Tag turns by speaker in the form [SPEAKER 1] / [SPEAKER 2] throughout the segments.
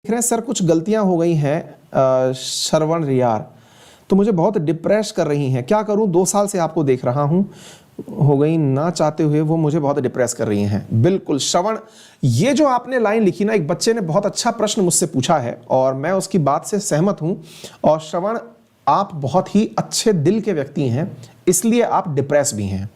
[SPEAKER 1] रहे हैं सर कुछ गलतियां हो गई हैं श्रवण रियार, तो मुझे बहुत डिप्रेस कर रही हैं, क्या करूं? 2 साल से आपको देख रहा हूं, हो गई ना चाहते हुए वो मुझे बहुत डिप्रेस कर रही हैं। बिल्कुल श्रवण, ये जो आपने लाइन लिखी ना, एक बच्चे ने बहुत अच्छा प्रश्न मुझसे पूछा है और मैं उसकी बात से सहमत हूं। और श्रवण, आप बहुत ही अच्छे दिल के व्यक्ति हैं, इसलिए आप डिप्रेस भी हैं।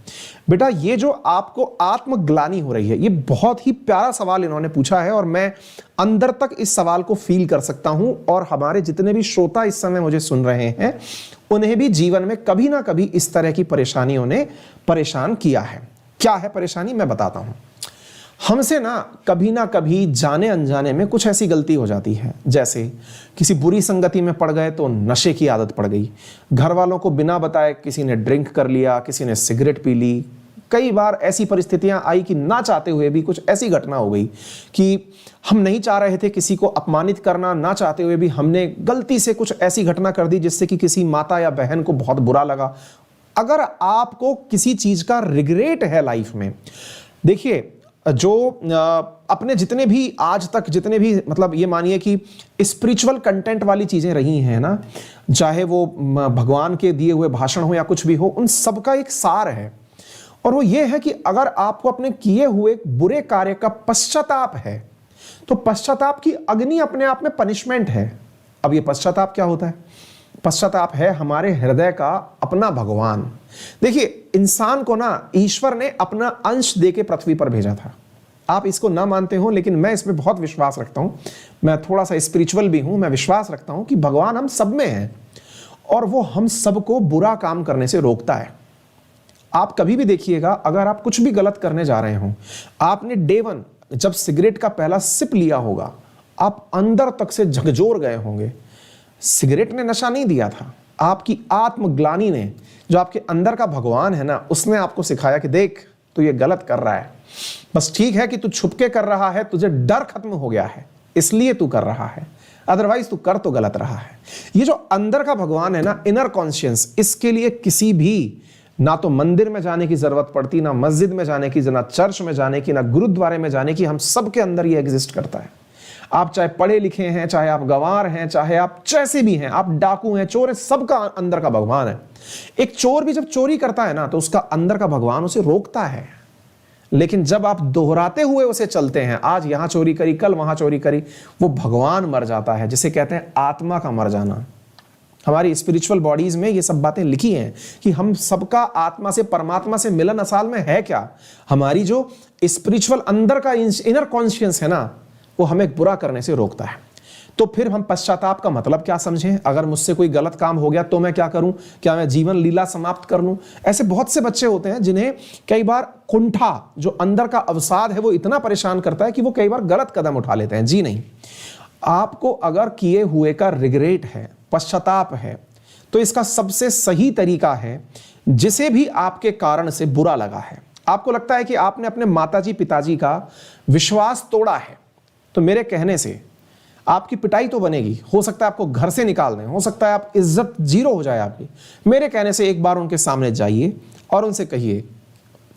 [SPEAKER 1] बेटा, ये जो आपको आत्मग्लानि हो रही है, ये बहुत ही प्यारा सवाल इन्होंने पूछा है और मैं अंदर तक इस सवाल को फील कर सकता हूं। और हमारे जितने भी श्रोता इस समय मुझे सुन रहे हैं, उन्हें भी जीवन में कभी ना कभी इस तरह की परेशानियों ने परेशान किया है। क्या है परेशानी, मैं बताता हूं। हमसे ना कभी जाने अनजाने में कुछ ऐसी गलती हो जाती है, जैसे किसी बुरी संगति में पड़ गए तो नशे की आदत पड़ गई, घर वालों को बिना बताए किसी ने ड्रिंक कर लिया, किसी ने सिगरेट पी ली। कई बार ऐसी परिस्थितियां आई कि ना चाहते हुए भी कुछ ऐसी घटना हो गई कि हम नहीं चाह रहे थे किसी को अपमानित करना, ना चाहते हुए भी हमने गलती से कुछ ऐसी घटना कर दी जिससे कि किसी माता या बहन को बहुत बुरा लगा। अगर आपको किसी चीज का रिग्रेट है लाइफ में, देखिए, जो अपने जितने भी आज तक जितने भी मतलब ये मानिए कि स्पिरिचुअल कंटेंट वाली चीजें रही हैं ना, चाहे वो भगवान के दिए हुए भाषण हो या कुछ भी हो, उन सब का एक सार है और वो ये है कि अगर आपको अपने किए हुए बुरे कार्य का पश्चाताप है तो पश्चाताप की अग्नि अपने आप में पनिशमेंट है। अब ये पश्चाताप क्या होता है? पश्चाताप है हमारे हृदय का अपना भगवान। देखिए, इंसान को ना ईश्वर ने अपना अंश देके पृथ्वी पर भेजा था। आप इसको ना मानते हो, लेकिन मैं इसमें बहुत विश्वास रखता हूं। मैं थोड़ा सा स्पिरिचुअल भी हूं। मैं विश्वास रखता हूं कि भगवान हम सब में है और वो हम सबको बुरा काम करने से रोकता है। आप कभी भी देखिएगा, अगर आप कुछ भी गलत करने जा रहे हो, आपने डे 1 जब सिगरेट का पहला सिप लिया होगा, आप अंदर तक से झकझोर गए होंगे। सिगरेट ने नशा नहीं दिया था, आपकी आत्मग्लानि ने, जो आपके अंदर का भगवान है ना, उसने आपको सिखाया कि देख, तू ये गलत कर रहा है। बस ठीक है कि तू छुपके कर रहा है, तुझे डर खत्म हो गया है, इसलिए तू कर रहा है, अदरवाइज तू कर तो गलत रहा है। ये जो अंदर का भगवान है ना, इनर कॉन्शियस, इसके लिए किसी भी ना तो मंदिर में जाने की जरूरत पड़ती, ना मस्जिद में जाने की, ना चर्च में जाने की, ना गुरुद्वारे में जाने की। हम सबके अंदर ये एग्जिस्ट करता है। आप चाहे पढ़े लिखे हैं, चाहे आप गंवार हैं, चाहे आप जैसे भी हैं, आप डाकू हैं, चोर हैं, सबका अंदर का भगवान है। एक चोर भी जब चोरी करता है ना, तो उसका अंदर का भगवान उसे रोकता है। लेकिन जब आप दोहराते हुए उसे चलते हैं, आज यहां चोरी करी, कल वहां चोरी करी, वो भगवान मर जाता है, जिसे कहते हैं आत्मा का मर जाना। हमारी स्पिरिचुअल बॉडीज में ये सब बातें लिखी हैं कि हम सबका आत्मा से, परमात्मा से मिलन असल में है क्या? हमारी जो स्पिरिचुअल अंदर का इनर कॉन्शियस है ना, वो हमें बुरा करने से रोकता है। तो फिर हम पश्चाताप का मतलब क्या समझें? अगर मुझसे कोई गलत काम हो गया तो मैं क्या करूं? क्या मैं जीवन लीला समाप्त कर लूं? ऐसे बहुत से बच्चे होते हैं जिन्हें कई बार कुंठा, जो अंदर का अवसाद है, वो इतना परेशान करता है कि वो कई बार गलत कदम उठा लेते हैं। जी नहीं, आपको अगर किए हुए का रिग्रेट है, पश्चाताप है, तो इसका सबसे सही तरीका है, जिसे भी आपके कारण से बुरा लगा है, आपको लगता है कि आपने अपने माताजी पिताजी का विश्वास तोड़ा है, तो मेरे कहने से आपकी पिटाई तो बनेगी, हो सकता है आपको घर से निकाल दें, हो सकता है आप इज्जत जीरो हो जाए आपकी। मेरे कहने से एक बार उनके सामने जाइए और उनसे कहिए,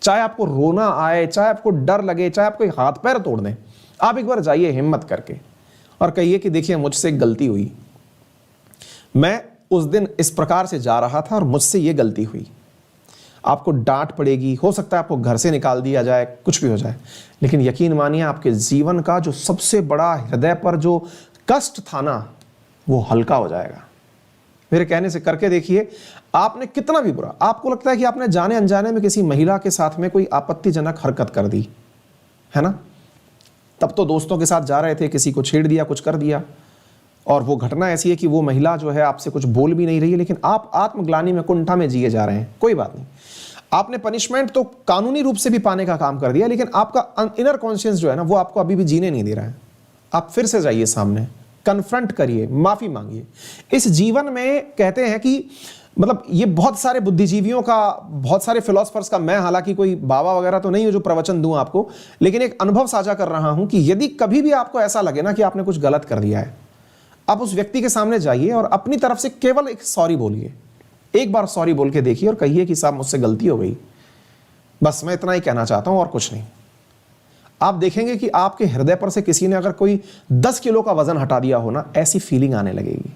[SPEAKER 1] चाहे आपको रोना आए, चाहे आपको डर लगे, चाहे आपको हाथ पैर तोड़ दें, आप एक बार जाइए हिम्मत करके और कहिए कि देखिए, मुझसे एक गलती हुई, मैं उस दिन इस प्रकार से जा रहा था और मुझसे ये गलती हुई। आपको डांट पड़ेगी, हो सकता है आपको घर से निकाल दिया जाए, कुछ भी हो जाए, लेकिन यकीन मानिए आपके जीवन का जो सबसे बड़ा हृदय पर जो कष्ट था ना, वो हल्का हो जाएगा। मेरे कहने से करके देखिए, आपने कितना भी बुरा, आपको लगता है कि आपने जाने अनजाने में किसी महिला के साथ में कोई आपत्तिजनक हरकत कर दी है ना, तब तो दोस्तों के साथ जा रहे थे, किसी को छेड़ दिया, कुछ कर दिया, और वो घटना ऐसी है कि वो महिला जो है आपसे कुछ बोल भी नहीं रही है, लेकिन आप आत्मग्लानि में, कुंठा में जिए जा रहे हैं। कोई बात नहीं, आपने पनिशमेंट तो कानूनी रूप से भी पाने का काम कर दिया, लेकिन आपका इनर कॉन्शियस जो है ना, वो आपको अभी भी जीने नहीं दे रहा है। आप फिर से जाइए सामने, कन्फ्रंट करिए, माफी मांगिए। इस जीवन में कहते हैं कि मतलब ये बहुत सारे बुद्धिजीवियों का, बहुत सारे फिलोसफर्स का, मैं हालांकि कोई बाबा वगैरह तो नहीं हूं जो प्रवचन दूं आपको, लेकिन एक अनुभव साझा कर रहा हूं कि यदि कभी भी आपको ऐसा लगे ना कि आपने कुछ गलत कर दिया है, आप उस व्यक्ति के सामने जाइए और अपनी तरफ से केवल एक सॉरी बोलिए। एक बार सॉरी बोल के देखिए और कहिए कि साहब, मुझसे गलती हो गई, बस मैं इतना ही कहना चाहता हूं और कुछ नहीं। आप देखेंगे कि आपके हृदय पर से किसी ने अगर कोई 10 किलो का वजन हटा दिया हो ना, ऐसी फीलिंग आने लगेगी।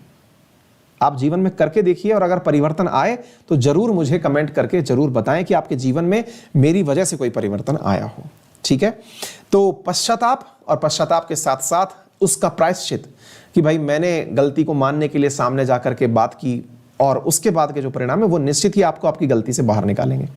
[SPEAKER 1] आप जीवन में करके देखिए और अगर परिवर्तन आए तो जरूर मुझे कमेंट करके जरूर बताएं कि आपके जीवन में मेरी वजह से कोई परिवर्तन आया हो। ठीक है, तो पश्चाताप और पश्चाताप के साथ साथ उसका प्रायश्चित कि भाई मैंने गलती को मानने के लिए सामने जाकर के बात की और उसके बाद के जो परिणाम है वो निश्चित ही आपको आपकी गलती से बाहर निकालेंगे।